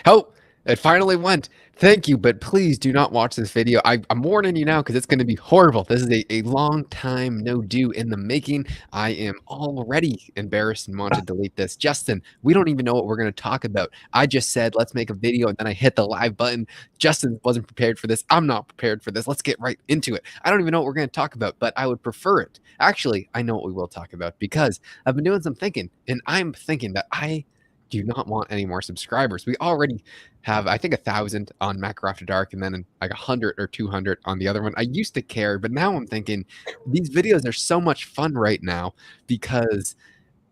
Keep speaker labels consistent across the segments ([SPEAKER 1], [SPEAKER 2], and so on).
[SPEAKER 1] Oh, it finally went. Thank you, but please do not watch this video. I'm warning you now because it's going to be horrible. This is a long time no do in the making. I am already embarrassed and want to delete this. Justin, we don't even know what we're going to talk about. I just said, let's make a video, and then I hit the live button. Justin wasn't prepared for this. I'm not prepared for this. Let's get right into it. I don't even know what we're going to talk about, but I would prefer it. Actually, I know what we will talk about because I've been doing some thinking, and I'm thinking that I do not want any more subscribers. We already have, I think, 1,000 on Macro After Dark, and then like 100 or 200 on the other one. I used to care, but now I'm thinking these videos are so much fun right now because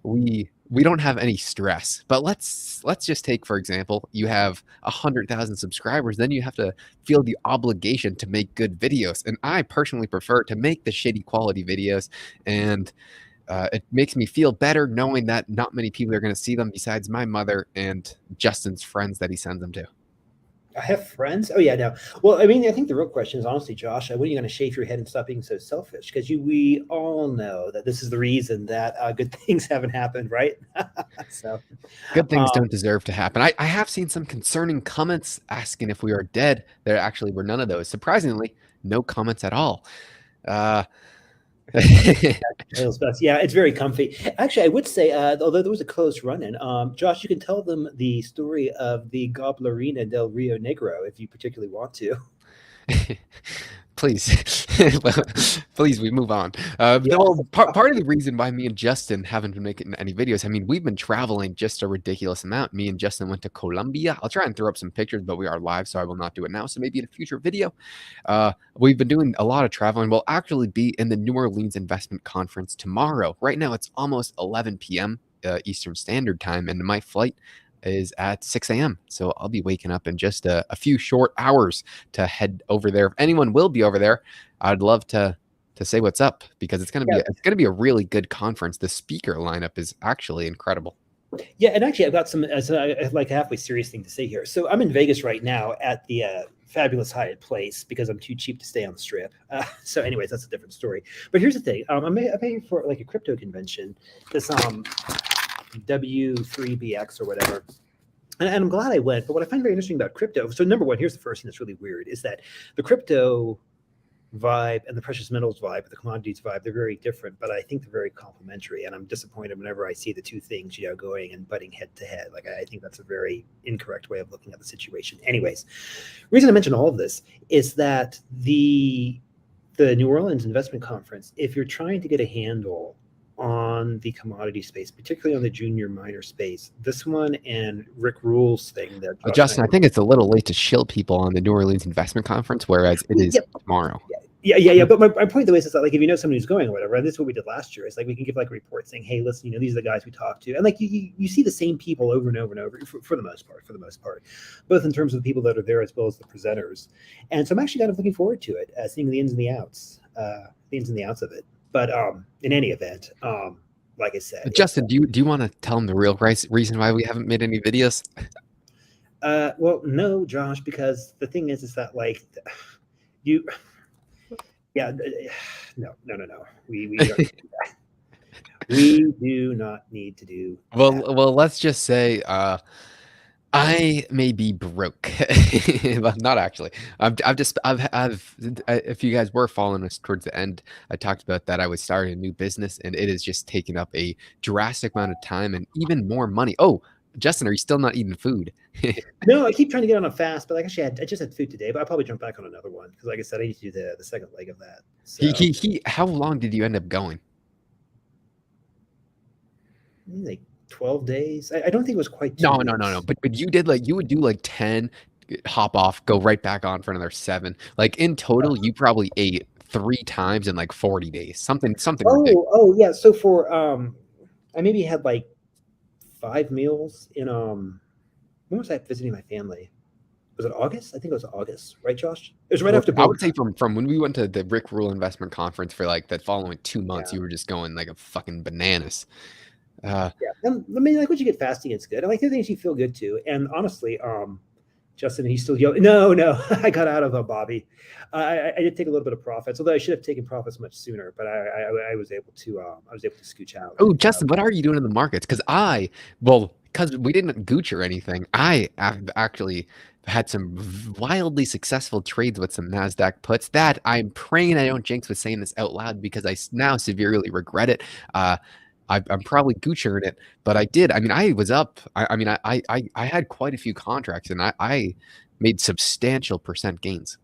[SPEAKER 1] we don't have any stress. But let's just take, for example, you have 100,000 subscribers, then you have to feel the obligation to make good videos. And I personally prefer to make the shitty quality videos, and it makes me feel better knowing that not many people are going to see them besides my mother and Justin's friends that he sends them to.
[SPEAKER 2] I have friends. Oh yeah, no. Well, I mean, I think the real question is honestly, Josh, when are you going to shave your head and stop being so selfish? Because we all know that this is the reason that good things haven't happened, right? So,
[SPEAKER 1] good things don't deserve to happen. I have seen some concerning comments asking if we are dead. There actually were none of those. Surprisingly, no comments at all.
[SPEAKER 2] Yeah, it's very comfy. Actually, I would say, although there was a close run-in, Josh, you can tell them the story of the Goblerina del Rio Negro if you particularly want to.
[SPEAKER 1] Please, please, we move on. Well, part of the reason why me and Justin haven't been making any videos, I mean, we've been traveling just a ridiculous amount. Me and Justin went to Colombia. I'll try and throw up some pictures, but we are live, so I will not do it now. So maybe in a future video. We've been doing a lot of traveling. We'll actually be in the New Orleans Investment Conference tomorrow. Right now, it's almost 11 p.m. Eastern Standard Time, and my flight is at 6 a.m. So I'll be waking up in just a few short hours to head over there. If anyone will be over there, I'd love to say what's up because it's gonna be a really good conference. The speaker lineup is actually incredible.
[SPEAKER 2] Yeah, and actually, I've got some like a halfway serious thing to say here. So I'm in Vegas right now at the fabulous Hyatt Place because I'm too cheap to stay on the Strip. So, anyways, that's a different story. But here's the thing: I'm paying for like a crypto convention. This W3BX or whatever. And I'm glad I went. But what I find very interesting about crypto, so number one, here's the first thing that's really weird, is that the crypto vibe and the precious metals vibe, the commodities vibe, they're very different, but I think they're very complementary. And I'm disappointed whenever I see the two things, going and butting head to head. Like, I think that's a very incorrect way of looking at the situation. Anyways, the reason I mention all of this is that the New Orleans Investment Conference, if you're trying to get a handle on the commodity space, particularly on the junior miner space, this one and Rick Rule's thing that
[SPEAKER 1] Justin, I think it's a little late to shill people on the New Orleans Investment Conference, whereas it is tomorrow.
[SPEAKER 2] Yeah. But my point though is that, like, if you know somebody who's going or whatever, and this is what we did last year, is like we can give like a report saying, hey, listen, these are the guys we talked to, and like you see the same people over and over and over for the most part, both in terms of the people that are there as well as the presenters. And so I'm actually kind of looking forward to it, seeing the ins and the outs of it. But in any event, like I said,
[SPEAKER 1] Justin, do you want to tell them the real reason why we haven't made any videos?
[SPEAKER 2] Well, no, Josh, because the thing is that like no. We do not need to do.
[SPEAKER 1] Well, let's just say I may be broke, but not actually. If you guys were following us towards the end, I talked about that I was starting a new business, and it has just taken up a drastic amount of time and even more money. Oh, Justin, are you still not eating food?
[SPEAKER 2] No, I keep trying to get on a fast, but like actually, I just had food today, but I'll probably jump back on another one because, like I said, I need to do the second leg of that. So.
[SPEAKER 1] How long did you end up going?
[SPEAKER 2] Like 12 days. I don't think it was quite.
[SPEAKER 1] No. But you did you would do like 10, hop off, go right back on for another 7. Like in total, you probably ate 3 times in like 40 days. Something.
[SPEAKER 2] Oh yeah. So for I maybe had like 5 meals in when was I visiting my family? Was it August? I think it was August, right, Josh? It was right after.
[SPEAKER 1] I would say from when we went to the Rick Rule Investment Conference for like the following 2 months, you were just going like a fucking bananas.
[SPEAKER 2] Yeah, I mean, like, once you get fasting, it's good. And like the things you feel good too. And honestly, Justin, he's still yelling. No, I got out of Bobby. I did take a little bit of profits, although I should have taken profits much sooner. But I was able to scooch out.
[SPEAKER 1] Oh, Justin, what are you doing in the markets? Because because we didn't gooch or anything, I have actually had some wildly successful trades with some Nasdaq puts that I'm praying I don't jinx with saying this out loud because I now severely regret it. I'm probably goochering it, but I did. I mean, I was up. I mean, I had quite a few contracts, and I made substantial percent gains.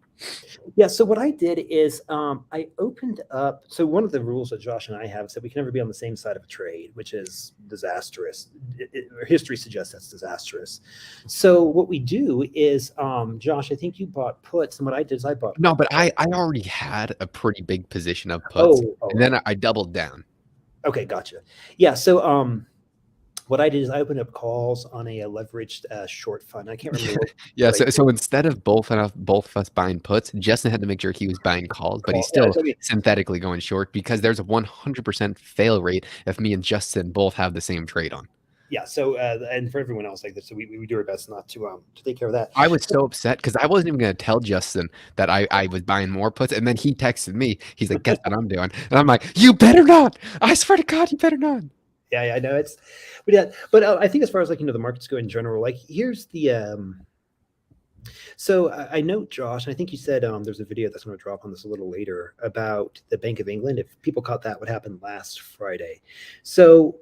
[SPEAKER 2] Yeah. So what I did is I opened up. So one of the rules that Josh and I have is that we can never be on the same side of a trade, which is disastrous. History suggests that's disastrous. So what we do is, Josh, I think you bought puts, and what I did is I bought.
[SPEAKER 1] No, but I already had a pretty big position of puts, and then I doubled down.
[SPEAKER 2] Okay, gotcha. Yeah. So what I did is I opened up calls on a leveraged short fund. I can't remember.
[SPEAKER 1] Yeah. So instead of both of us buying puts, Justin had to make sure he was buying calls, but he's still synthetically going short because there's a 100% fail rate if me and Justin both have the same trade on.
[SPEAKER 2] Yeah. So and for everyone else like this, so we do our best not to take care of that.
[SPEAKER 1] I was so upset because I wasn't even going to tell Justin that I was buying more puts, and then he texted me. He's like, "Guess what I'm doing?" And I'm like, "You better not! I swear to God, you better not!"
[SPEAKER 2] Yeah, I know it's, but yeah, but I think as far as like the markets go in general, like here's the. So I know, Josh, and I think you said there's a video that's going to drop on this a little later about the Bank of England. If people caught that, what happened last Friday? So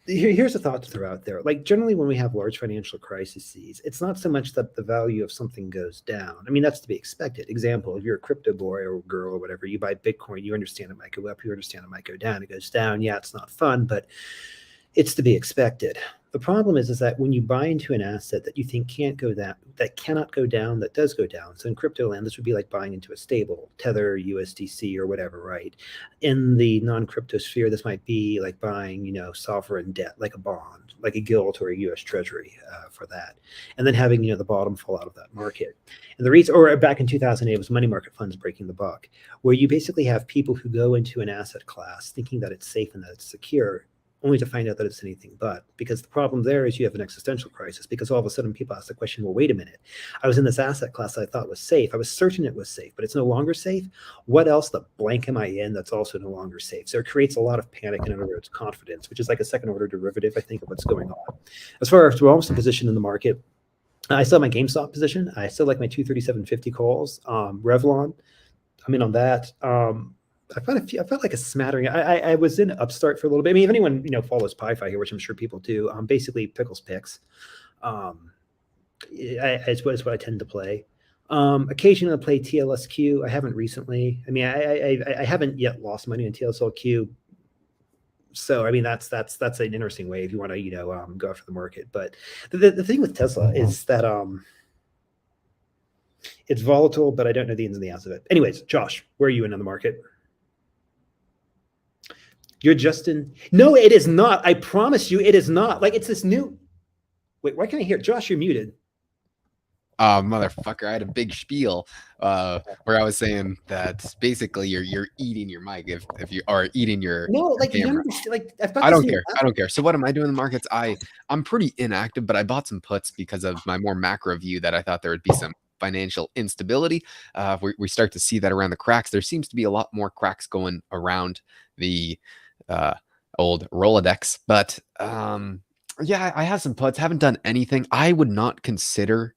[SPEAKER 2] here's a thought to throw out there. Like generally when we have large financial crises, it's not so much that the value of something goes down. I mean, that's to be expected. Example, if you're a crypto boy or girl or whatever, you buy Bitcoin, you understand it might go up, you understand it might go down. It goes down. Yeah, it's not fun, but it's to be expected. The problem is that when you buy into an asset that you think can't go down, that cannot go down, that does go down. So in crypto land, this would be like buying into a stable, Tether, USDC, or whatever, right? In the non-crypto sphere, this might be like buying, sovereign debt, like a bond, like a gilt or a US Treasury for that. And then having, the bottom fall out of that market. And the reason, or back in 2008, it was money market funds breaking the buck, where you basically have people who go into an asset class thinking that it's safe and that it's secure, only to find out that it's anything but. Because the problem there is you have an existential crisis, because all of a sudden people ask the question, well, wait a minute, I was in this asset class I thought was safe. I was certain it was safe, but it's no longer safe. What else the blank am I in that's also no longer safe? So it creates a lot of panic and erodes confidence, which is like a second order derivative, I think, of what's going on. As far as almost the position in the market, I still have my GameStop position. I still like my 237.50 calls. Revlon, I'm in on that. I felt like a smattering. I was in Upstart for a little bit. I mean, if anyone follows PiFi here, which I'm sure people do, basically Pickles picks. It's what I tend to play. Occasionally I play TLSQ. I haven't recently. I mean, I haven't yet lost money on TLSQ. So I mean, that's an interesting way if you want to go after the market. But the thing with Tesla is that it's volatile, but I don't know the ins and the outs of it. Anyways, Josh, where are you in on the market? You're Justin. No, it is not. I promise you, it is not. Like, it's this new. Wait, why can't I hear? Josh, you're muted.
[SPEAKER 1] Motherfucker, I had a big spiel where I was saying that basically you're eating your mic if you are eating your camera. I don't care. I don't care. So what am I doing in the markets? I'm pretty inactive, but I bought some puts because of my more macro view that I thought there would be some financial instability. We start to see that around the cracks. There seems to be a lot more cracks going around the old Rolodex, but yeah, I have some puts. Haven't done anything. I would not consider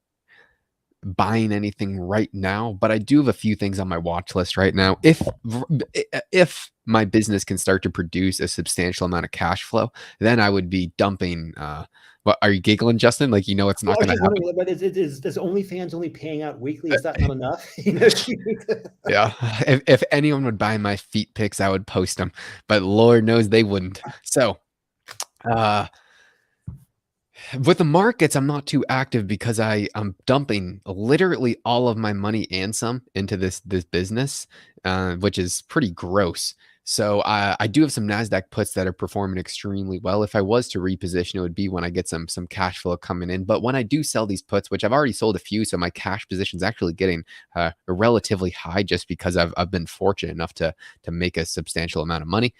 [SPEAKER 1] buying anything right now, but I do have a few things on my watch list right now. If my business can start to produce a substantial amount of cash flow, then I would be dumping. What are you giggling, Justin? Like it's not going to happen.
[SPEAKER 2] But does OnlyFans only paying out weekly? Is that not enough?
[SPEAKER 1] Yeah. If anyone would buy my feet pics, I would post them, but Lord knows they wouldn't. So, with the markets, I'm not too active because I'm dumping literally all of my money and some into this business, which is pretty gross. So I do have some Nasdaq puts that are performing extremely well. If I was to reposition, it would be when I get some cash flow coming in. But when I do sell these puts, which I've already sold a few, so my cash position is actually getting relatively high just because I've been fortunate enough to make a substantial amount of money.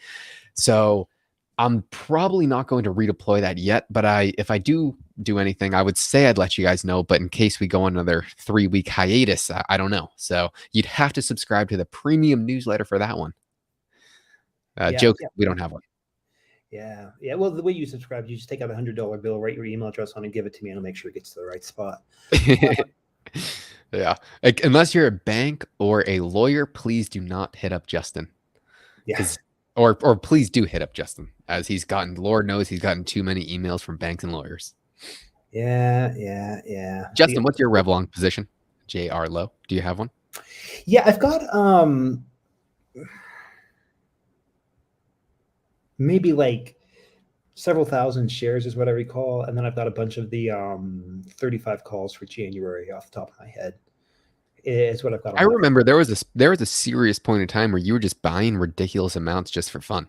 [SPEAKER 1] So I'm probably not going to redeploy that yet, but if I do anything, I would say I'd let you guys know. But in case we go on another 3-week hiatus, I don't know. So you'd have to subscribe to the premium newsletter for that one. Joke, we don't have one.
[SPEAKER 2] Yeah. Yeah. Well, the way you subscribe, you just take out $100 bill, write your email address on, and give it to me, and I'll make sure it gets to the right spot.
[SPEAKER 1] Yeah. Like, unless you're a bank or a lawyer, please do not hit up Justin.
[SPEAKER 2] Yeah.
[SPEAKER 1] 'Cause or please do hit up Justin, as Lord knows he's gotten too many emails from banks and lawyers.
[SPEAKER 2] Yeah. Yeah. Yeah.
[SPEAKER 1] Justin, what's your Revlon position? JR Low. Do you have one?
[SPEAKER 2] Yeah, I've got maybe like several thousand shares is what I recall, and then I've got a bunch of the 35 calls for January off the top of my head. Is what I've got.
[SPEAKER 1] I remember there was a serious point in time where you were just buying ridiculous amounts just for fun.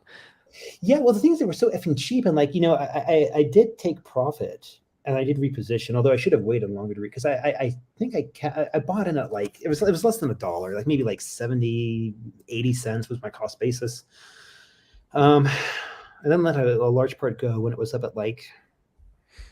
[SPEAKER 2] Yeah, well, the things that were so effing cheap, and like, you know, I did take profit and I did reposition, although I should have waited longer to because I think I bought in at like it was less than $1, like maybe like 70, 80 cents was my cost basis. And then let a large part go when it was up at like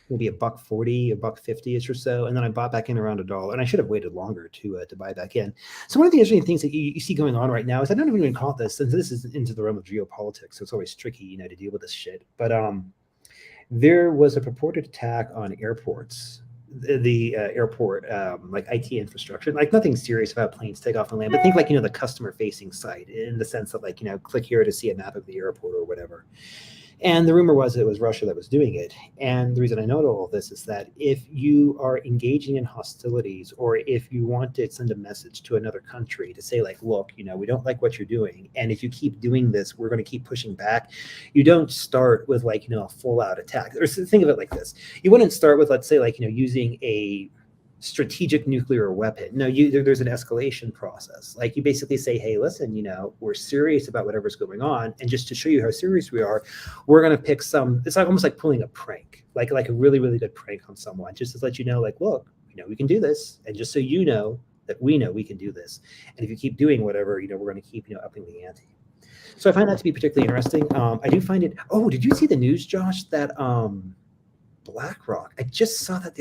[SPEAKER 2] maybe $1.40, $1.50ish or so, and then I bought back in around $1, and I should have waited longer to buy back in. So one of the interesting things that you see going on right now is I don't even call it this, since this is into the realm of geopolitics, so it's always tricky, you know, to deal with this shit. But there was a purported attack on airports, the airport like IT infrastructure, like nothing serious about planes take off and land, but think like, you know, the customer facing site in the sense that like, you know, click here to see a map of the airport or whatever. And the rumor was it was Russia that was doing it. And the reason I know all of this is that if you are engaging in hostilities, or if you want to send a message to another country to say like, look, you know, we don't like what you're doing, and if you keep doing this, we're going to keep pushing back. You don't start with like, you know, a full out attack. Or think of it like this. You wouldn't start with, let's say, like, you know, using a strategic nuclear weapon. No, there's an escalation process. Like, you basically say, hey, listen, you know, we're serious about whatever's going on, and just to show you how serious we are, we're going to pick some, it's like almost like pulling a prank, like a really, really good prank on someone, just to let you know, like, look, you know, we can do this, and just so you know that we know we can do this, and if you keep doing whatever, you know, we're going to keep, you know, upping the ante. So I find that to be particularly interesting. I do find it, oh, did you see the news, Josh, that BlackRock, I just saw that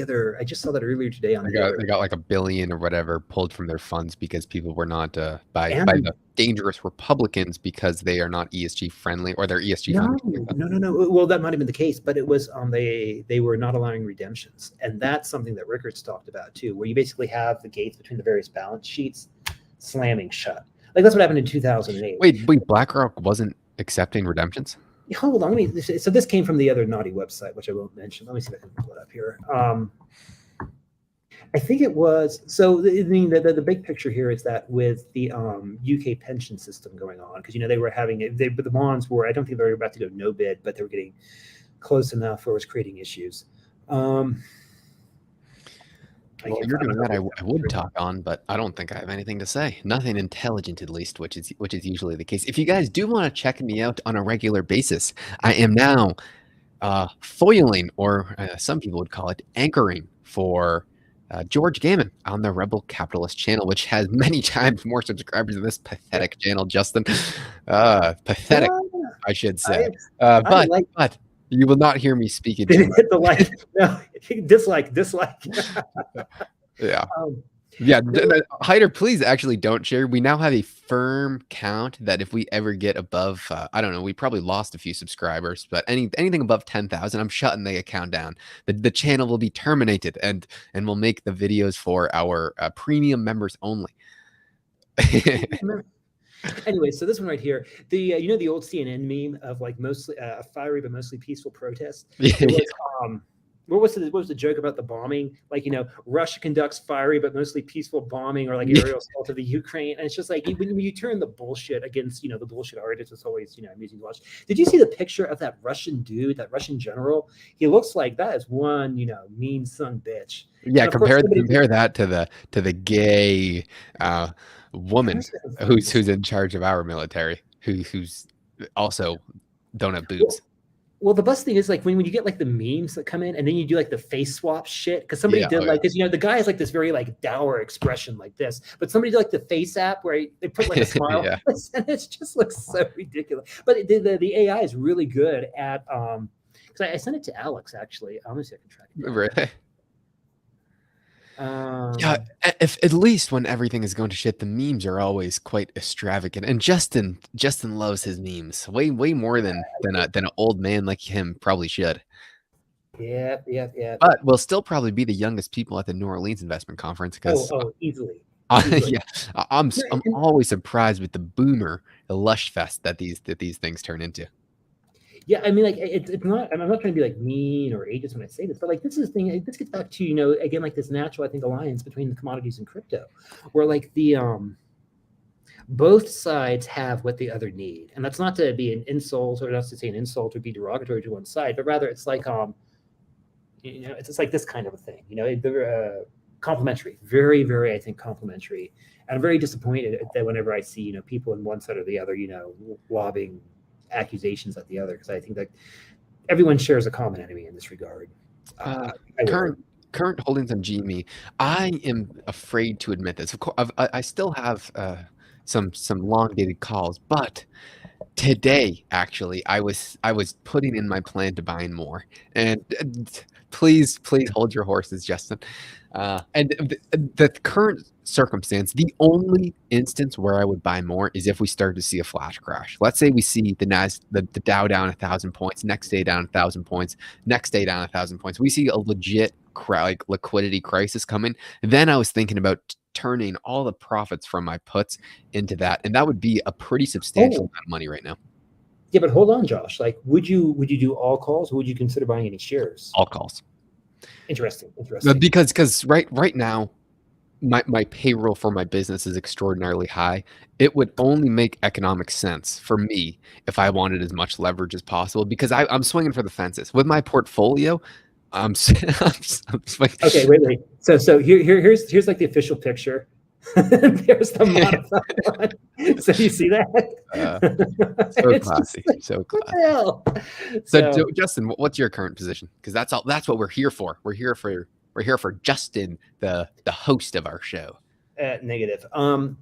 [SPEAKER 2] earlier today on
[SPEAKER 1] they got like $1 billion or whatever pulled from their funds because people were not by the dangerous Republicans, because they are not ESG friendly, or they're ESG friendly.
[SPEAKER 2] No. Well, that might have been the case, but it was they were not allowing redemptions, and that's something that Rickards talked about too, where you basically have the gates between the various balance sheets slamming shut. Like that's what happened in 2008.
[SPEAKER 1] Wait, BlackRock wasn't accepting redemptions?
[SPEAKER 2] Hold on, so this came from the other naughty website, which I won't mention. Let me see if I can pull it up here. I think it was, so I mean, the big picture here is that with the UK pension system going on, because, you know, they were having the bonds were, I don't think they were about to go no bid, but they were getting close enough where it was creating issues.
[SPEAKER 1] Well, you're doing that, I would talk on, but I don't think I have anything to say. Nothing intelligent, at least, which is usually the case. If you guys do want to check me out on a regular basis, I am now foiling, or some people would call it anchoring, for George Gammon on the Rebel Capitalist channel, which has many times more subscribers than this pathetic channel, Justin. Pathetic, I should say. But you will not hear me speaking.
[SPEAKER 2] Hit the like. No, dislike.
[SPEAKER 1] Yeah. Yeah. Hyder, please actually don't share. We now have a firm count that if we ever get above, I don't know, we probably lost a few subscribers, but anything above 10,000, I'm shutting the account down. The channel will be terminated, and we'll make the videos for our premium members only.
[SPEAKER 2] Anyway, so this one right here, the you know, the old CNN meme of like mostly a fiery but mostly peaceful protest. What was the joke about the bombing? Like, you know, Russia conducts fiery but mostly peaceful bombing, or like aerial assault of the Ukraine, and it's just like when you turn the bullshit against, you know, the bullshit artists, it's always, you know, amusing to watch. Did you see the picture of that Russian dude, that Russian general? He looks like that is one, you know, mean son bitch.
[SPEAKER 1] Yeah, compare that to the gay woman who's in charge of our military, who's also don't have boobs.
[SPEAKER 2] Well, the best thing is like when you get like the memes that come in, and then you do like the face swap shit, because somebody did like, because, you know, the guy has like this very like dour expression like this, but somebody did like the face app where they put like a smile, and it just looks so ridiculous. But the AI is really good at because I sent it to Alex actually. Let me see if I can track it down.
[SPEAKER 1] Right. Yeah,
[SPEAKER 2] Um,
[SPEAKER 1] if at least when everything is going to shit, the memes are always quite extravagant, and Justin loves his memes way more than an old man like him probably should.
[SPEAKER 2] yeah.
[SPEAKER 1] But we'll still probably be the youngest people at the New Orleans Investment Conference because
[SPEAKER 2] Easily,
[SPEAKER 1] yeah,
[SPEAKER 2] easily.
[SPEAKER 1] I'm always surprised with the boomer, the lush fest that these things turn into.
[SPEAKER 2] Yeah, I mean, like it's not. I'm not trying to be like mean or ageist when I say this, but like this is the thing. This gets back to again like this natural, I think, alliance between the commodities and crypto, where like the both sides have what the other need, and that's not to be an insult or not to say an insult or be derogatory to one side, but rather it's like it's just like this kind of a thing. They're complementary, very I think complementary, and I'm very disappointed that whenever I see people in one side or the other, lobbing accusations at the other, because I think that everyone shares a common enemy in this regard. I would argue.
[SPEAKER 1] Current holdings on GME. I am afraid to admit this. Of course, I still have some long dated calls, but today actually I was putting in my plan to buy more. And please hold your horses, Justin. And the current circumstance, the only instance where I would buy more is if we start to see a flash crash. Let's say we see the Dow down 1,000 points, next day down 1,000 points, next day down 1,000 points. We see a legit like liquidity crisis coming. Then I was thinking about turning all the profits from my puts into that, and that would be a pretty substantial amount of money right now.
[SPEAKER 2] Yeah, but hold on, Josh. Like, would you do all calls, or would you consider buying any shares?
[SPEAKER 1] All calls.
[SPEAKER 2] Interesting.
[SPEAKER 1] Because right now my payroll for my business is extraordinarily high. It would only make economic sense for me if I wanted as much leverage as possible because I'm swinging for the fences with my portfolio. I'm swinging.
[SPEAKER 2] Okay, wait. So here's like the official picture. There's the modified one. So you see that?
[SPEAKER 1] So
[SPEAKER 2] It's
[SPEAKER 1] classy,
[SPEAKER 2] just like,
[SPEAKER 1] so
[SPEAKER 2] what
[SPEAKER 1] classy.
[SPEAKER 2] the hell?
[SPEAKER 1] So Justin, what's your current position? Because that's what we're here for. We're here for Justin, the host of our show.
[SPEAKER 2] Negative. I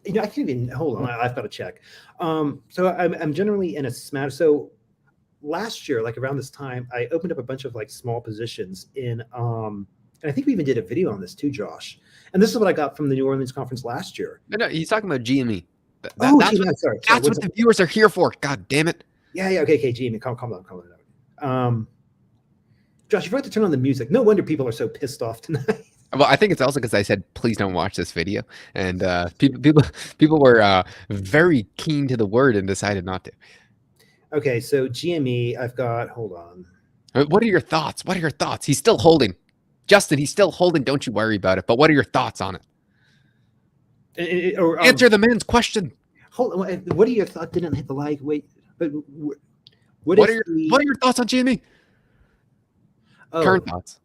[SPEAKER 2] can't even hold on. I've got to check. So I'm generally in a smatter. So last year, like around this time, I opened up a bunch of like small positions in and I think we even did a video on this too, Josh. And this is what I got from the New Orleans conference last year.
[SPEAKER 1] No, he's talking about GME.
[SPEAKER 2] Sorry.
[SPEAKER 1] That's what the viewers are here for. God damn it.
[SPEAKER 2] Yeah. Okay, GME. Calm down. Josh, you forgot to turn on the music. No wonder people are so pissed off tonight.
[SPEAKER 1] Well, I think it's also because I said please don't watch this video, and people were very keen to the word and decided not to.
[SPEAKER 2] Okay, so GME, I've got. Hold on.
[SPEAKER 1] What are your thoughts? He's still holding. Justin, he's still holding. Don't you worry about it. But what are your thoughts on it? Answer the man's question.
[SPEAKER 2] Hold on. What are your thoughts? Didn't hit the like. Wait, but
[SPEAKER 1] what are your thoughts on GME? Current thoughts.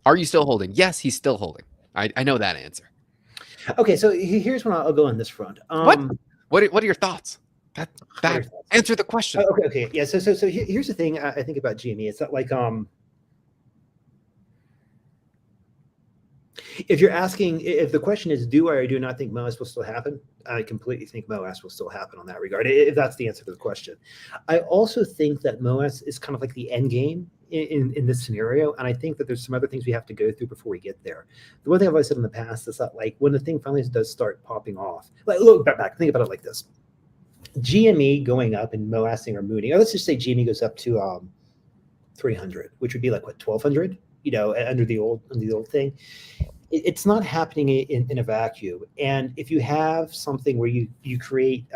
[SPEAKER 1] Are you still holding? Yes, he's still holding. I know that answer.
[SPEAKER 2] Okay, so here's when I'll go on this front.
[SPEAKER 1] What are your thoughts? Answer the question.
[SPEAKER 2] Okay. Yeah. So here's the thing I think about GME. It's not like if the question is, do I or do not think MOAS will still happen? I completely think MOAS will still happen on that regard, if that's the answer to the question. I also think that MOAS is kind of like the end game in this scenario. And I think that there's some other things we have to go through before we get there. The one thing I've always said in the past is that like when the thing finally does start popping off, like look back, think about it like this. GME going up and MOASing or mooning, or let's just say GME goes up to 300, which would be like what, 1,200, under the old thing. It's not happening in a vacuum. And if you have something where you create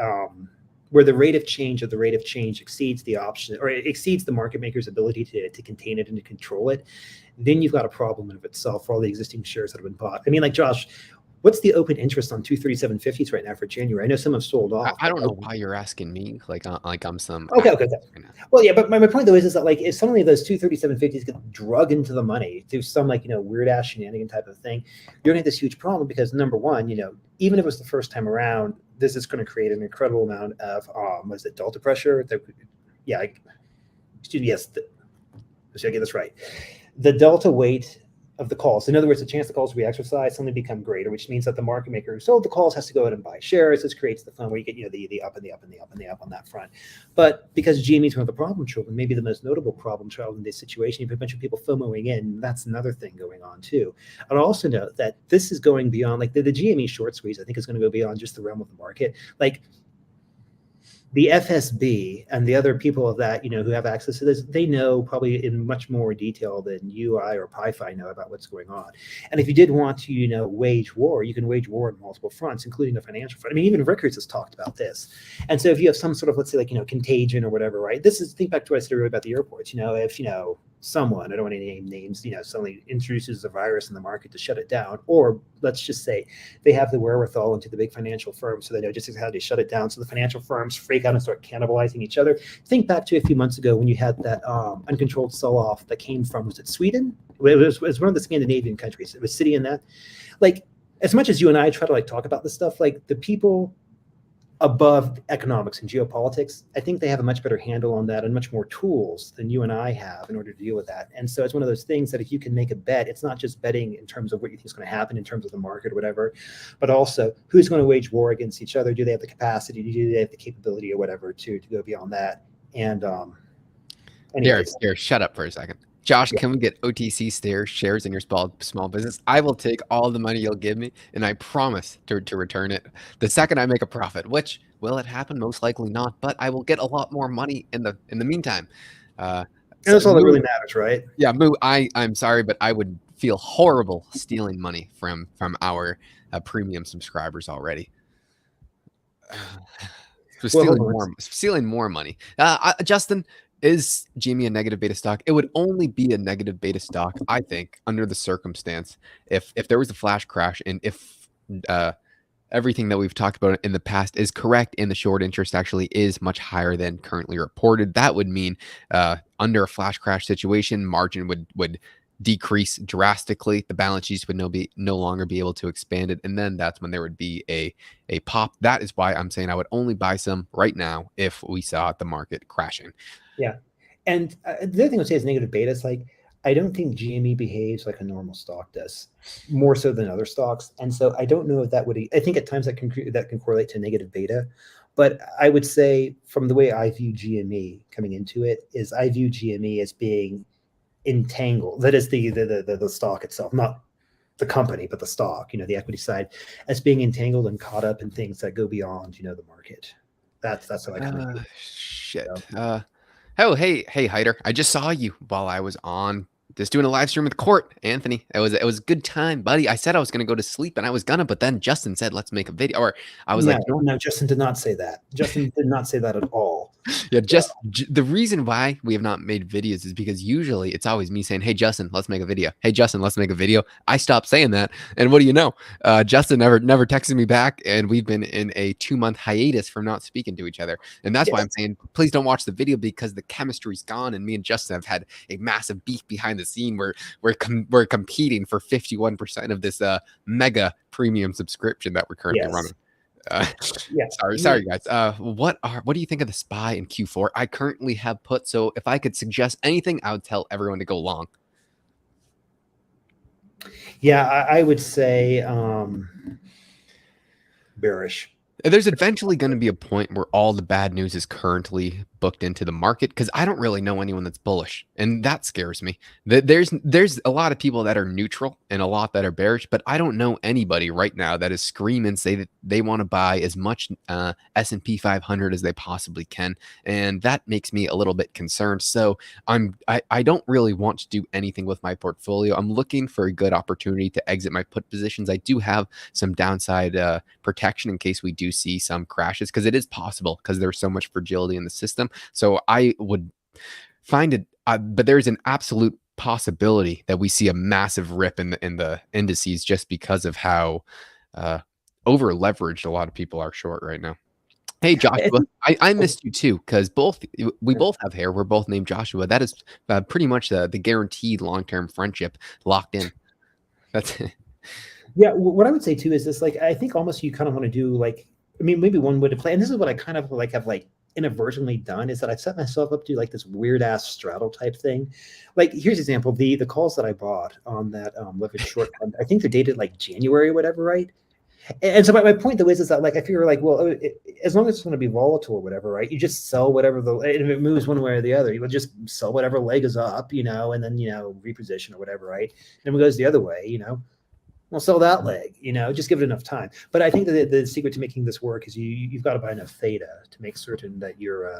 [SPEAKER 2] where the rate of change exceeds the option or it exceeds the market maker's ability to contain it and to control it, then you've got a problem in of itself for all the existing shares that have been bought. I mean, like Josh, what's the open interest on 237.50s right now for January? I know some have sold off.
[SPEAKER 1] I don't know why you're asking me like I'm some.
[SPEAKER 2] Okay. Well, yeah, but my point though is that like if suddenly those 237.50s get drug into the money through some like weird ass shenanigan type of thing, you're gonna have this huge problem because number one, even if it was the first time around, this is going to create an incredible amount of what is it, delta pressure? Yes. Should I get this right? The delta weight of the calls. In other words, the chance the calls will be exercised suddenly become greater, which means that the market maker who sold the calls has to go out and buy shares. This creates the fund where you get, the up and the up and the up and the up on that front. But because GME is one of the problem children, maybe the most notable problem child in this situation, you have a bunch of people FOMOing in. That's another thing going on too. I'd also note that this is going beyond, like the GME short squeeze, I think is going to go beyond just the realm of the market. Like the FSB and the other people of that, who have access to this, they know probably in much more detail than you, I, or PiFi know about what's going on. And if you did want to, wage war, you can wage war on multiple fronts, including the financial front. I mean, even Rickards has talked about this. And so if you have some sort of, let's say, like, contagion or whatever, right? This is, think back to what I said earlier about the airports. If, someone, I don't want to name names, suddenly introduces a virus in the market to shut it down, or let's just say they have the wherewithal into the big financial firms, so they know just how to shut it down. So the financial firms freak out and start cannibalizing each other. Think back to a few months ago when you had that uncontrolled sell-off that came from, was it Sweden? It was one of the Scandinavian countries. It was Citi in that. Like, as much as you and I try to talk about this stuff, like the people above economics and geopolitics, I think they have a much better handle on that and much more tools than you and I have in order to deal with that. And so it's one of those things that if you can make a bet, it's not just betting in terms of what you think is going to happen in terms of the market or whatever, but also who's going to wage war against each other. Do they have the capacity? Do they have the capability or whatever to go beyond that? And
[SPEAKER 1] Derek, shut up for a second. Josh, can we get OTC shares in your small business? I will take all the money you'll give me, and I promise to return it the second I make a profit. Which, will it happen? Most likely not, but I will get a lot more money in the meantime.
[SPEAKER 2] And that's all that really matters, right?
[SPEAKER 1] Yeah, Moo, I'm sorry, but I would feel horrible stealing money from our premium subscribers already. Stealing more money. Justin, is GME a negative beta stock? It would only be a negative beta stock, I think, under the circumstance if there was a flash crash and if everything that we've talked about in the past is correct and the short interest actually is much higher than currently reported. That would mean under a flash crash situation, margin would decrease drastically. The balance sheets would no longer be able to expand it, and then that's when there would be a pop. That is why I'm saying I would only buy some right now if we saw the market crashing.
[SPEAKER 2] Yeah. And the other thing I would say is negative beta. It's like, I don't think GME behaves like a normal stock does, more so than other stocks. And so I don't know if that would, I think at times that can correlate to negative beta. But I would say from the way I view GME coming into it is I view GME as being entangled. That is the stock itself, not the company, but the stock, the equity side, as being entangled and caught up in things that go beyond, the market. That's how I kind of
[SPEAKER 1] shit. Oh, hey, Hyder. I just saw you while I was on just doing a live stream with the court, Anthony. It was a good time, buddy. I said I was going to go to sleep, and I was gonna, but then Justin said, "Let's make a video." Or I was like,
[SPEAKER 2] "No, Justin did not say that. Justin did not say that at all."
[SPEAKER 1] Yeah, the reason why we have not made videos is because usually it's always me saying, "Hey, Justin, let's make a video. Hey, Justin, let's make a video." I stopped saying that, and what do you know? Justin never texted me back, and we've been in a 2-month hiatus from not speaking to each other, and that's why I'm saying, please don't watch the video because the chemistry's gone, and me and Justin have had a massive beef behind the scene where we're competing for 51% of this mega premium subscription that we're currently running. Sorry guys. What do you think of the SPY in Q4? I currently have put, so if I could suggest anything, I would tell everyone to go long.
[SPEAKER 2] Yeah, I would say bearish.
[SPEAKER 1] There's eventually going to be a point where all the bad news is currently booked into the market because I don't really know anyone that's bullish, and that scares me. There's a lot of people that are neutral and a lot that are bearish, but I don't know anybody right now that is screaming say that they want to buy as much S&P 500 as they possibly can, and that makes me a little bit concerned. So I don't really want to do anything with my portfolio. I'm looking for a good opportunity to exit my put positions. I do have some downside protection in case we do see some crashes, because it is possible because there's so much fragility in the system. So I would find it, but there's an absolute possibility that we see a massive rip in the indices just because of how over leveraged a lot of people are short right now. Hey Joshua, I missed you too, because we both have hair. We're both named Joshua. That is pretty much the guaranteed long-term friendship locked in. That's it.
[SPEAKER 2] Yeah, what I would say too is this, like, I think almost you kind of want to do, like, I mean, maybe one way to play, and this is what I kind of like have like inadvertently done is that I've set myself up to do like this weird ass straddle type thing. Like here's an example: the calls that I bought on that leverage short fund, I think they're dated like January or whatever, right? And so my point though is that like I figure like, well, as long as it's going to be volatile or whatever, right? You just sell whatever and if it moves one way or the other, you will just sell whatever leg is up, and then reposition or whatever, right? And if it goes the other way, we'll sell that leg, just give it enough time. But I think that the secret to making this work is you've got to buy enough theta to make certain that you're,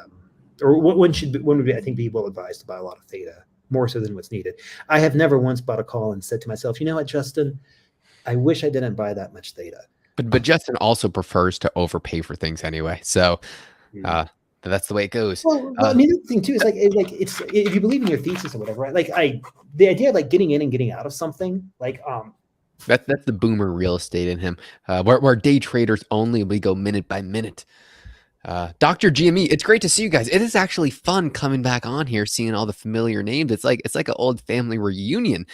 [SPEAKER 2] or one would be, I think, be well advised to buy a lot of theta, more so than what's needed. I have never once bought a call and said to myself, you know what, Justin, I wish I didn't buy that much theta.
[SPEAKER 1] But Justin also prefers to overpay for things anyway. So that's the way it goes.
[SPEAKER 2] Well, I mean, the thing too is like it's if you believe in your thesis or whatever, right? Like the idea of like getting in and getting out of something, like
[SPEAKER 1] that's the boomer real estate in him. We're day traders only. We go minute by minute. Dr. GME, it's great to see you guys. It is actually fun coming back on here, seeing all the familiar names. It's like an old family reunion,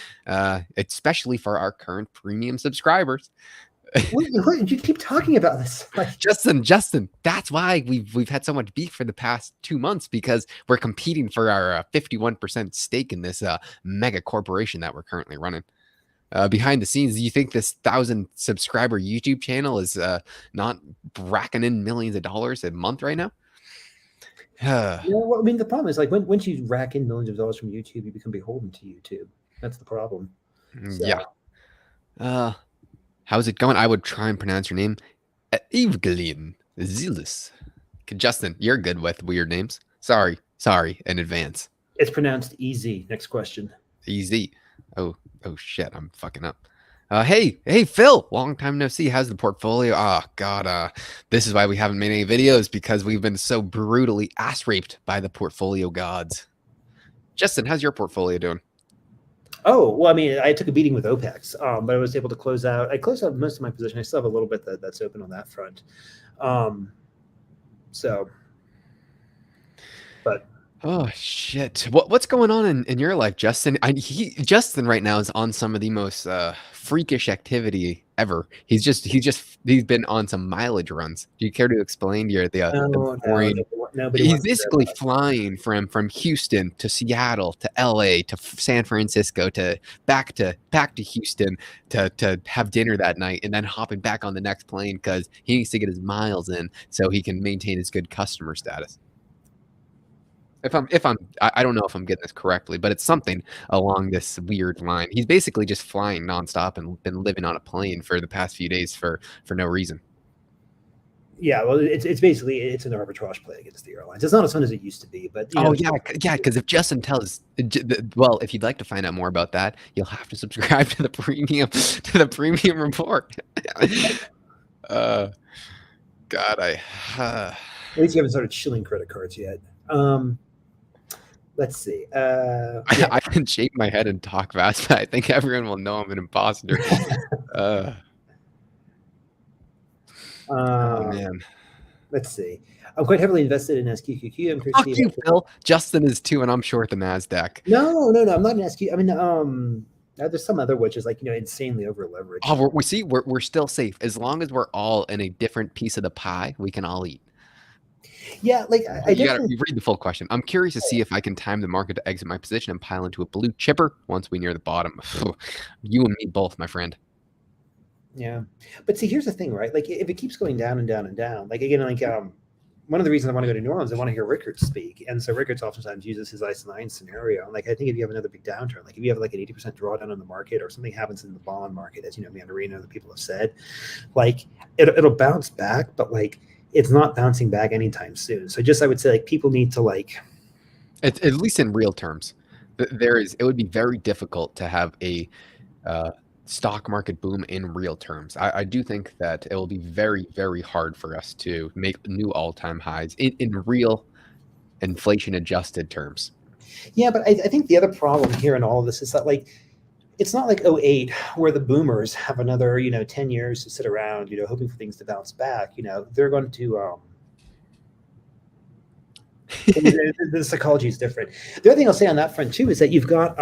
[SPEAKER 1] especially for our current premium subscribers.
[SPEAKER 2] What, you keep talking about this, like,
[SPEAKER 1] Justin. That's why we've had so much beef for the past 2 months, because we're competing for our 51% stake in this mega corporation that we're currently running. Behind the scenes, do you think this 1,000 subscriber YouTube channel is not racking in millions of dollars a month right now?
[SPEAKER 2] Well, I mean, the problem is like once you rack in millions of dollars from YouTube, you become beholden to YouTube. That's the problem. So.
[SPEAKER 1] Yeah. How's it going? I would try and pronounce your name. Evgelian Zilis. Justin, you're good with weird names. Sorry in advance.
[SPEAKER 2] It's pronounced easy. Next question.
[SPEAKER 1] Easy. Oh shit, I'm fucking up. Hey Phil, long time no see. How's the portfolio? Oh god, this is why we haven't made any videos, because we've been so brutally ass raped by the portfolio gods. Justin, how's your portfolio doing?
[SPEAKER 2] Oh, well, I mean, I took a beating with OPEX, but I was able to close out. I closed out most of my position. I still have a little bit that's open on that front. But
[SPEAKER 1] oh shit, what's going on in your life, Justin? Justin right now is on some of the most freakish activity ever. He's been on some mileage runs. Do you care to explain he's basically flying from Houston to Seattle to LA to San Francisco to back to Houston to have dinner that night, and then hopping back on the next plane because he needs to get his miles in so he can maintain his good customer status. I don't know if I'm getting this correctly, but it's something along this weird line. He's basically just flying nonstop and been living on a plane for the past few days for no reason.
[SPEAKER 2] Yeah, well, it's basically an arbitrage play against the airlines. It's not as fun as it used to be, but
[SPEAKER 1] yeah, because if Justin tells, well, if you'd like to find out more about that, you'll have to subscribe to the premium report. God,
[SPEAKER 2] at least you haven't started shilling credit cards yet. Let's see.
[SPEAKER 1] I can shake my head and talk fast, but I think everyone will know I'm an imposter. Oh man.
[SPEAKER 2] Let's see. I'm quite heavily invested in SQQQ.
[SPEAKER 1] Fuck you, Phil. Justin is too, and I'm short the NASDAQ.
[SPEAKER 2] No. I'm not an SQ. I mean, there's some other which is like insanely over leveraged.
[SPEAKER 1] Oh, we're still safe as long as we're all in a different piece of the pie. We can all eat.
[SPEAKER 2] Yeah, like
[SPEAKER 1] you gotta read the full question. I'm curious to see if I can time the market to exit my position and pile into a blue chipper once we near the bottom. You and me both, my friend.
[SPEAKER 2] Yeah, but see, here's the thing, right? Like, if it keeps going down and down and down, like again, like one of the reasons I want to go to New Orleans, I want to hear Rickards speak, and so Rickards oftentimes uses his ICE 9 scenario. Like, I think if you have another big downturn, like if you have like an 80% drawdown in the market, or something happens in the bond market, as Mandarino, other people have said, like it'll bounce back, but like it's not bouncing back anytime soon. So I would say like people need to like,
[SPEAKER 1] at least in real terms, it would be very difficult to have a stock market boom in real terms. I do think that it will be very, very hard for us to make new all-time highs in real inflation adjusted terms.
[SPEAKER 2] Yeah, but I think the other problem here in all of this is that like it's not like 2008 where the boomers have another 10 years to sit around hoping for things to bounce back. They're going to the psychology is different. The other thing I'll say on that front too is that you've got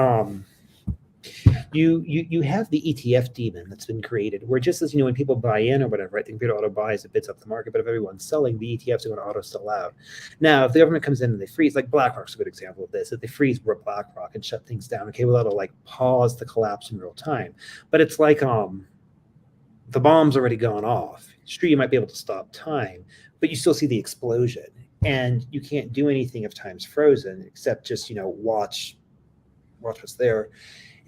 [SPEAKER 2] You have the ETF demon that's been created, where just as when people buy in or whatever, right, the computer auto buys, it bids up the market. But if everyone's selling, the ETFs are going to auto sell out. Now, if the government comes in and they freeze, like BlackRock's a good example of this, if they freeze BlackRock and shut things down, okay, well that'll like pause the collapse in real time. But it's like the bomb's already gone off. Sure, you might be able to stop time, but you still see the explosion, and you can't do anything if time's frozen except just watch what's there.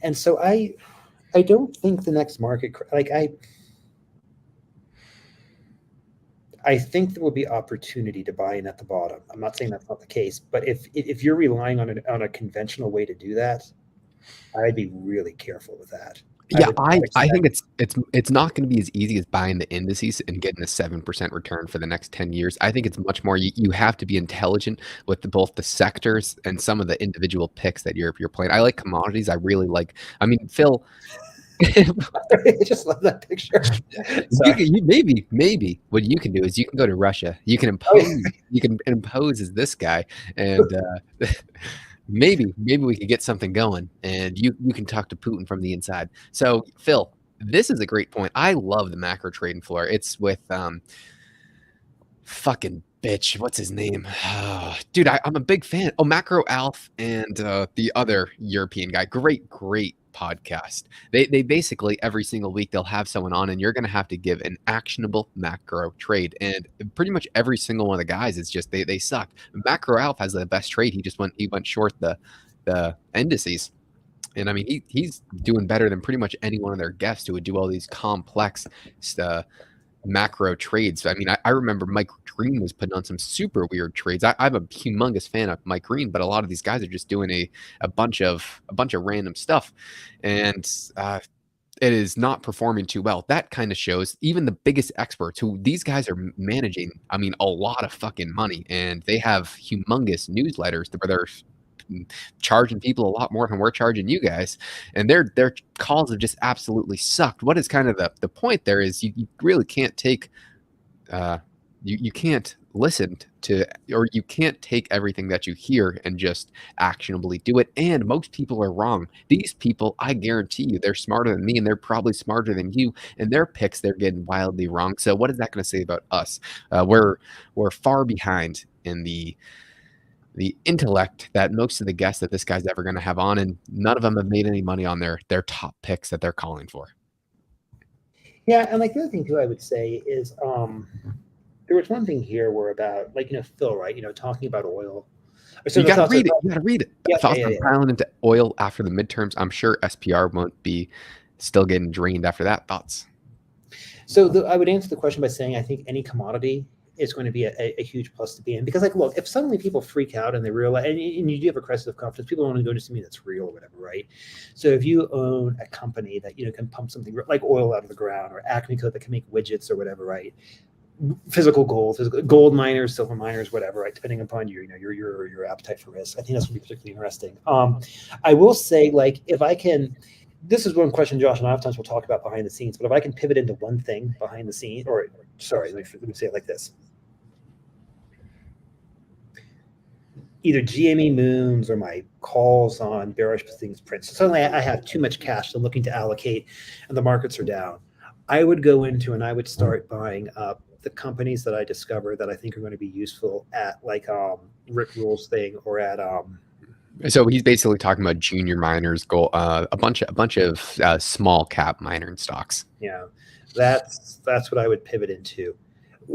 [SPEAKER 2] And so I don't think the next market, like I think there will be opportunity to buy in at the bottom. I'm not saying that's not the case, but if you're relying on a conventional way to do that, I'd be really careful with that.
[SPEAKER 1] Yeah, I think it's not going to be as easy as buying the indices and getting a 7% return for the next 10 years. I think it's much more you have to be intelligent with both the sectors and some of the individual picks that you're playing. I like commodities. I really like. I mean, Phil.
[SPEAKER 2] I just love that picture.
[SPEAKER 1] Maybe what you can do is you can go to Russia. You can impose as this guy, and maybe we could get something going, and you can talk to Putin from the inside. So Phil, this is a great point. I love the macro trading floor. It's with fucking bitch, what's his name? Dude, I'm a big fan. Oh, Macro Alf and the other European guy. Great podcast. They basically every single week they'll have someone on, and you're going to have to give an actionable macro trade. And pretty much every single one of the guys, it's just they suck. Macro Alf has the best trade. He went short the indices. And I mean, he's doing better than pretty much any one of their guests who would do all these complex macro trades. I mean, I remember Mike Green was putting on some super weird trades. I'm a humongous fan of Mike Green, but a lot of these guys are just doing a bunch of random stuff, and it is not performing too well. That kind of shows even the biggest experts who these guys are managing. I mean, a lot of fucking money, and they have humongous newsletters where they're charging people a lot more than we're charging you guys, and their calls have just absolutely sucked. What is kind of the point there is you really can't take you can't listen to, or you can't take everything that you hear and just actionably do it. And most people are wrong. These people, I guarantee you, they're smarter than me, and they're probably smarter than you, and their picks they're getting wildly wrong. So what is that going to say about us? We're far behind in the intellect that most of the guests that this guy's ever going to have on, and none of them have made any money on their top picks that they're calling for.
[SPEAKER 2] Yeah, and like the other thing too, I would say is there was one thing here where about Phil, right? Talking about oil.
[SPEAKER 1] So you got to read it. You got to read it. Thoughts on piling into oil after the midterms. I'm sure SPR won't be still getting drained after that. Thoughts?
[SPEAKER 2] So I would answer the question by saying I think any commodity is going to be a huge plus to be in, because look, if suddenly people freak out and they realize, and you do have a crisis of confidence, people want to go to something that's real or whatever, right? So if you own a company that can pump something like oil out of the ground, or Acme Coat that can make widgets or whatever, right? Physical gold miners, silver miners, whatever, right? Depending upon your appetite for risk, I think that's going to be particularly interesting. I will say, if I can. This is one question, Josh, and a lot of times we'll talk about behind the scenes, but if I can pivot into one thing behind the scenes, let me say it like this. Either GME moons or my calls on bearish things prints. So suddenly I have too much cash I'm looking to allocate, and the markets are down. I would go into and I would start buying up the companies that I discover that I think are going to be useful at Rick Rule's thing, or at
[SPEAKER 1] So he's basically talking about junior miners, a bunch of small cap miner stocks.
[SPEAKER 2] Yeah, that's what I would pivot into.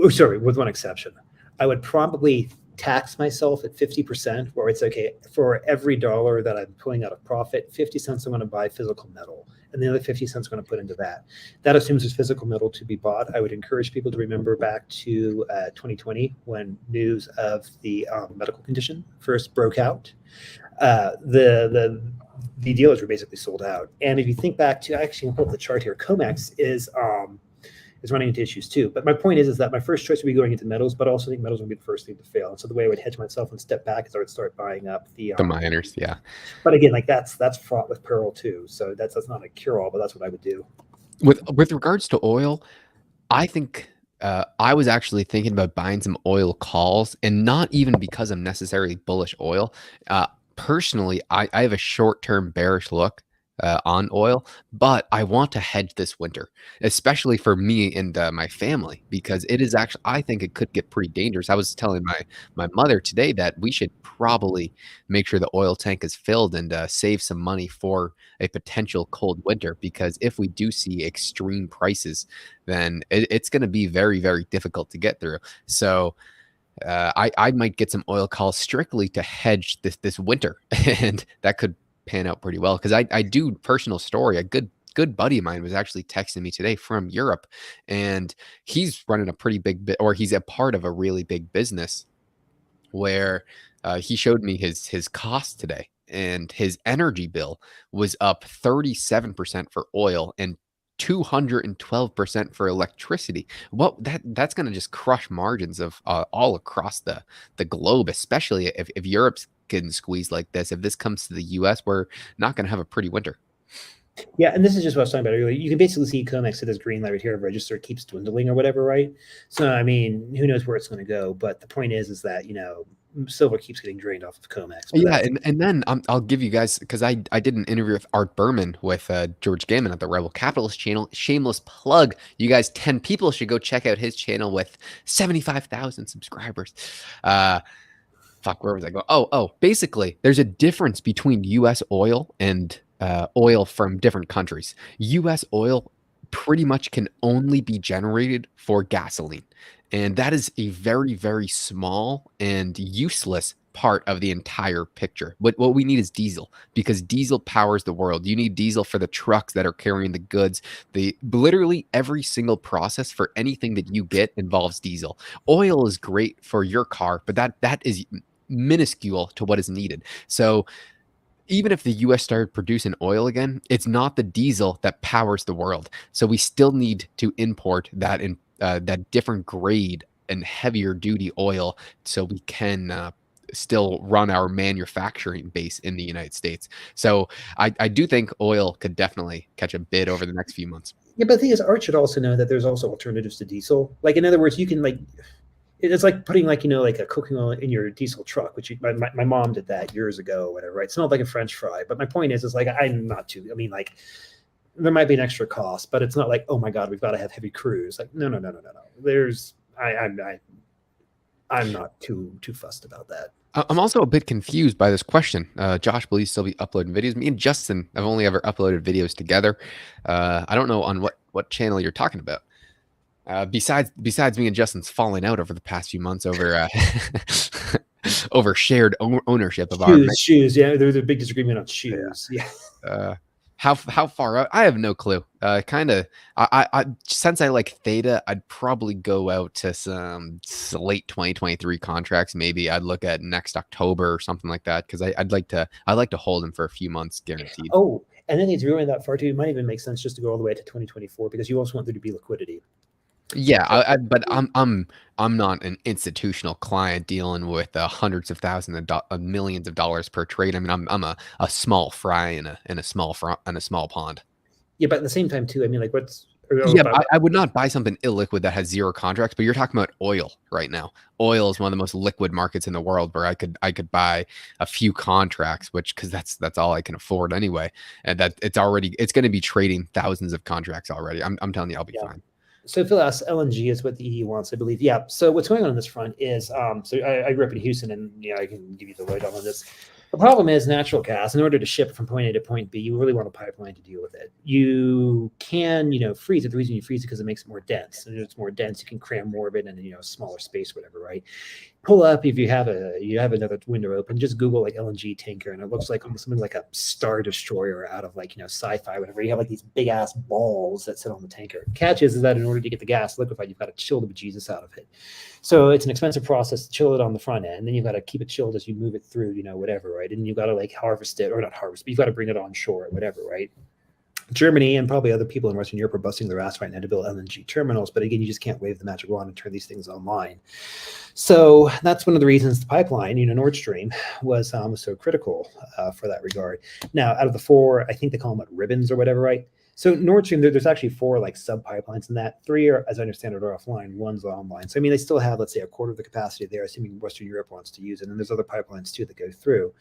[SPEAKER 2] Sorry, with one exception. I would probably tax myself at 50%, where it's okay, for every dollar that I'm pulling out of profit, 50 cents I'm going to buy physical metal, and the other 50 cents I'm going to put into that. That assumes there's physical metal to be bought. I would encourage people to remember back to 2020, when news of the medical condition first broke out. The dealers were basically sold out. And if you think back to, actually, I'll pull up the chart here, COMEX is running into issues too. But my point is that my first choice would be going into metals, but I also think metals would be the first thing to fail. And so the way I would hedge myself and step back is I would start buying up the
[SPEAKER 1] miners. Yeah.
[SPEAKER 2] But again, that's fraught with peril too. So that's not a cure-all, but that's what I would do.
[SPEAKER 1] With regards to oil, I think I was actually thinking about buying some oil calls, and not even because I'm necessarily bullish oil. Personally, I have a short-term bearish look on oil, but I want to hedge this winter, especially for me and my family, because it is actually, I think it could get pretty dangerous. I was telling my mother today that we should probably make sure the oil tank is filled and save some money for a potential cold winter, because if we do see extreme prices, then it's going to be very, very difficult to get through. So I might get some oil calls strictly to hedge this winter, and that could pan out pretty well, because I do personal story. A good buddy of mine was actually texting me today from Europe, and he's running a pretty big bit, or he's a part of a really big business where he showed me his cost today, and his energy bill was up 37% for oil and 212% for electricity. Well, that's going to just crush margins of all across the globe, especially if Europe's getting squeezed like this. If this comes to the US, we're not going to have a pretty winter.
[SPEAKER 2] Yeah, and this is just what I was talking about earlier. You can basically see COMEX at this green light right here of register keeps dwindling or whatever, right? So I mean, who knows where it's going to go? But the point is that silver keeps getting drained off of COMEX.
[SPEAKER 1] Yeah, and then I'll give you guys, because I did an interview with Art Berman with George Gammon at the Rebel Capitalist channel. Shameless plug. You guys, 10 people should go check out his channel with 75,000 subscribers. Fuck, where was I going? Oh, basically, there's a difference between U.S. oil and oil from different countries. U.S. oil pretty much can only be generated for gasoline. And that is a very, very small and useless part of the entire picture. What we need is diesel, because diesel powers the world. You need diesel for the trucks that are carrying the goods. Literally every single process for anything that you get involves diesel. Oil is great for your car, but that is minuscule to what is needed. So even if the US started producing oil again, it's not the diesel that powers the world. So we still need to import that that different grade and heavier duty oil, so we can still run our manufacturing base in the United States. So I do think oil could definitely catch a bid over the next few months.
[SPEAKER 2] Yeah, but the thing is, Art should also know that there's also alternatives to diesel. Like, in other words, you can it's like putting like a cooking oil in your diesel truck, which my mom did that years ago, or whatever, right? It smelled like a French fry. But my point is like, I'm not too, I mean, like, there might be an extra cost, but it's not like, oh my God, we've got to have heavy crews. Like, no. There's, I'm not too fussed about that.
[SPEAKER 1] I'm also a bit confused by this question. Josh believes still be uploading videos. Me and Justin have only ever uploaded videos together. I don't know on what channel you're talking about. Besides me and Justin's falling out over the past few months over over shared ownership of our
[SPEAKER 2] shoes. Yeah, there was a big disagreement on shoes. Yeah.
[SPEAKER 1] How far out? I have no clue. Kind of. I since I like Theta, I'd probably go out to some late 2023 contracts. Maybe I'd look at next October or something like that, because I'd like to hold them for a few months guaranteed.
[SPEAKER 2] Oh, and then it's really that far too. It might even make sense just to go all the way to 2024, because you also want there to be liquidity.
[SPEAKER 1] Yeah, but I'm not an institutional client dealing with hundreds of thousands of millions of dollars per trade. I mean, I'm a small fry in a small pond.
[SPEAKER 2] Yeah, but at the same time too, I mean, like,
[SPEAKER 1] I would not buy something illiquid that has zero contracts. But you're talking about oil right now. Oil is one of the most liquid markets in the world, where I could buy a few contracts, because that's all I can afford anyway, and that it's going to be trading thousands of contracts already. I'm telling you, I'll be fine.
[SPEAKER 2] So Phil asks, LNG is what the EU wants, I believe. Yeah. So what's going on this front is, so I grew up in Houston, and I can give you the lowdown on this. The problem is natural gas. In order to ship from point A to point B, you really want a pipeline to deal with it. You can, freeze it. The reason you freeze it because it makes it more dense. And if it's more dense, you can cram more of it in a smaller space, whatever, right? Pull up if you have another window open. Just Google like LNG tanker, and it looks like almost something like a Star Destroyer out of sci-fi, whatever. You have like these big ass balls that sit on the tanker. Catch is that in order to get the gas liquefied, you've got to chill the bejesus out of it. So it's an expensive process to chill it on the front end. Then you've got to keep it chilled as you move it through, whatever, right? And you've got to harvest it, or not harvest, but you've got to bring it on shore, whatever, right? Germany and probably other people in Western Europe are busting their ass right now to build LNG terminals. But again, you just can't wave the magic wand and turn these things online. So that's one of the reasons the pipeline, Nord Stream, was so critical for that regard. Now, out of the four, I think they call them ribbons or whatever, right? So Nord Stream, there's actually 4 like sub pipelines in that. 3 are, as I understand it, are offline. 1's online. So I mean, they still have, let's say, a quarter of the capacity there, assuming Western Europe wants to use it. And there's other pipelines too that go through.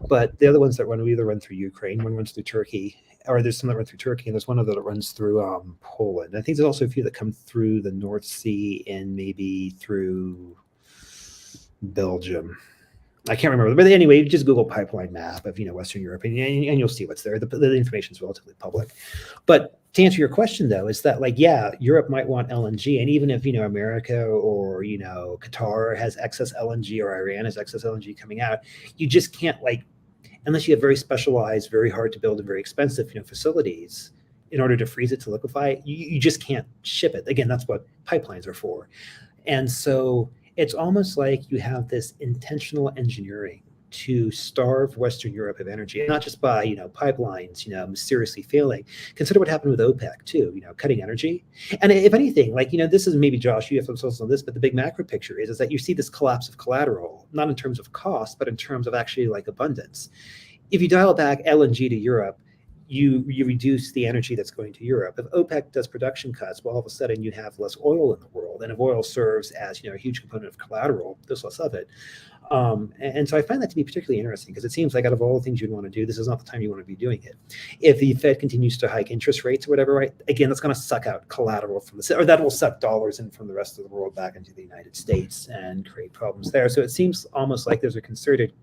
[SPEAKER 2] But the other ones that run either run through Ukraine, one runs through Turkey, or there's some that run through Turkey, and there's one other that runs through Poland. I think there's also a few that come through the North Sea and maybe through Belgium. I can't remember, but anyway, just Google pipeline map of Western Europe, and you'll see what's there. The information is relatively public. But to answer your question, though, is that Europe might want LNG, and even if America or Qatar has excess LNG or Iran has excess LNG coming out, you just can't unless you have very specialized, very hard to build, and very expensive facilities in order to freeze it to liquefy it, you just can't ship it. Again, that's what pipelines are for, and so. It's almost like you have this intentional engineering to starve Western Europe of energy, and not just by pipelines mysteriously failing. Consider what happened with OPEC too, cutting energy. And if anything, this is maybe Josh, you have some thoughts on this, but the big macro picture is that you see this collapse of collateral, not in terms of cost, but in terms of actually abundance. If you dial back LNG to Europe, you reduce the energy that's going to Europe. If OPEC does production cuts, well, all of a sudden you have less oil in the world. And if oil serves as a huge component of collateral, there's less of it. And so I find that to be particularly interesting because it seems like out of all the things you'd want to do, this is not the time you want to be doing it. If the Fed continues to hike interest rates or whatever, right, again, that's going to suck out collateral from or that will suck dollars in from the rest of the world back into the United States and create problems there. So it seems almost like there's a concerted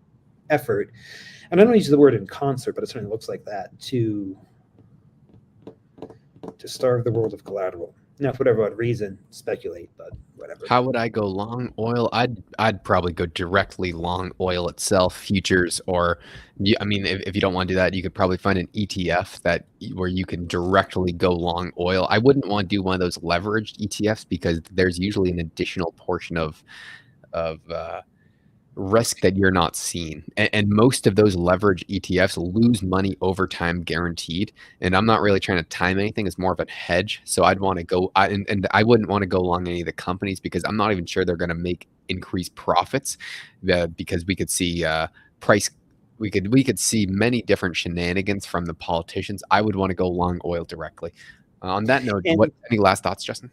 [SPEAKER 2] effort, and I don't use the word in concert, but it certainly looks like that, to starve the world of collateral. Now, for whatever reason, speculate, but whatever.
[SPEAKER 1] How would I go long oil? I'd probably go directly long oil itself, futures, or I mean, if you don't want to do that, you could probably find an ETF where you can directly go long oil. I wouldn't want to do one of those leveraged ETFs because there's usually an additional portion of risk that you're not seeing, and most of those leverage ETFs lose money over time guaranteed, and I'm not really trying to time anything. It's more of a hedge, so I'd want to go and I wouldn't want to go long any of the companies because I'm not even sure they're going to make increased profits, because we could see we could see many different shenanigans from the politicians. I would want to go long oil directly. On that note, any last thoughts, Justin?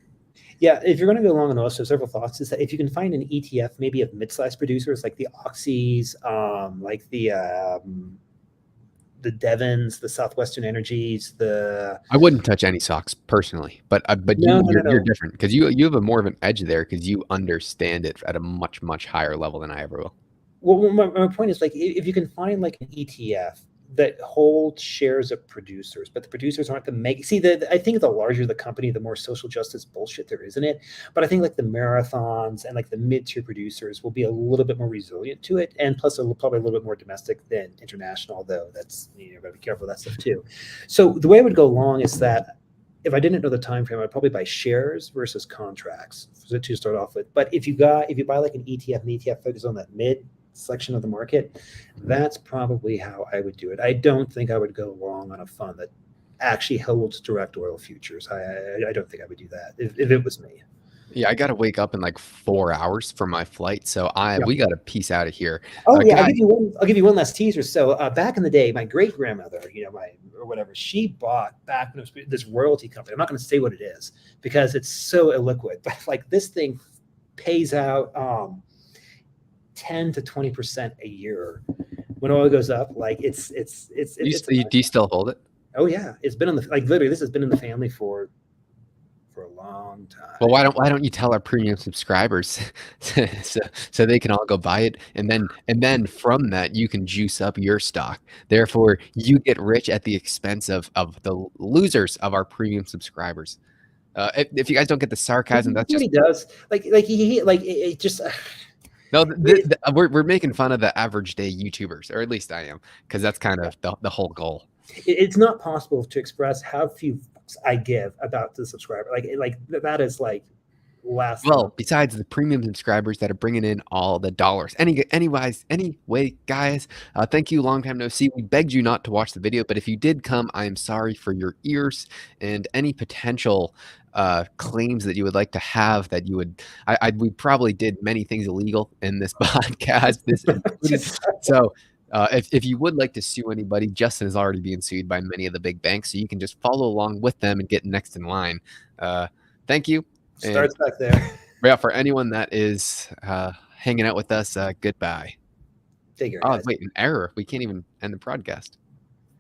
[SPEAKER 2] Yeah, if you're going to go long on those, so several thoughts is that if you can find an ETF, maybe of mid-sized producers like the Oxys, like the Devons, the Southwestern Energies, I
[SPEAKER 1] wouldn't touch any stocks personally, but you're different because you have a more of an edge there because you understand it at a much higher level than I ever will.
[SPEAKER 2] Well, my point is if you can find an ETF that holds shares of producers, but the producers aren't I think the larger the company, the more social justice bullshit there is in it. But I think the Marathons and the mid-tier producers will be a little bit more resilient to it. And plus probably a little bit more domestic than international, although that's, gotta be careful with that stuff too. So the way I would go long is that if I didn't know the time frame, I'd probably buy shares versus contracts to start off with. But if you buy an ETF, and the ETF focuses on that mid section of the market, that's probably how I would do it. I don't think I would go long on a fund that actually holds direct oil futures. I don't think I would do that if it was me.
[SPEAKER 1] Yeah, I got to wake up in 4 hours for my flight, so we got to peace out of here.
[SPEAKER 2] Oh yeah, I'll give you one last teaser. So back in the day, my great grandmother, she bought back when it was this royalty company. I'm not going to say what it is because it's so illiquid, but this thing pays out 10 to 20% a year when oil goes up. Do
[SPEAKER 1] you still hold it?
[SPEAKER 2] Oh yeah, it's been literally this has been in the family for a long time.
[SPEAKER 1] Well, why don't you tell our premium subscribers so they can all go buy it, and then from that you can juice up your stock. Therefore, you get rich at the expense of the losers of our premium subscribers. If you guys don't get the sarcasm, that's just
[SPEAKER 2] he does. It just.
[SPEAKER 1] No, we're making fun of the average day YouTubers, or at least I am, because that's kind of the whole goal.
[SPEAKER 2] It's not possible to express how few fucks I give about the subscriber. That is last.
[SPEAKER 1] Well, besides the premium subscribers that are bringing in all the dollars. Anyway, guys, thank you. Long time no see. We begged you not to watch the video, but if you did come, I am sorry for your ears and any potential claims that you would like to have that you would. We probably did many things illegal in this podcast. This included. So If you would like to sue anybody, Justin is already being sued by many of the big banks, so you can just follow along with them and get next in line. Thank you. And
[SPEAKER 2] Starts back there.
[SPEAKER 1] yeah, for anyone that is hanging out with us, goodbye.
[SPEAKER 2] Take care,
[SPEAKER 1] Oh,
[SPEAKER 2] guys.
[SPEAKER 1] wait, an error. We can't even end the broadcast.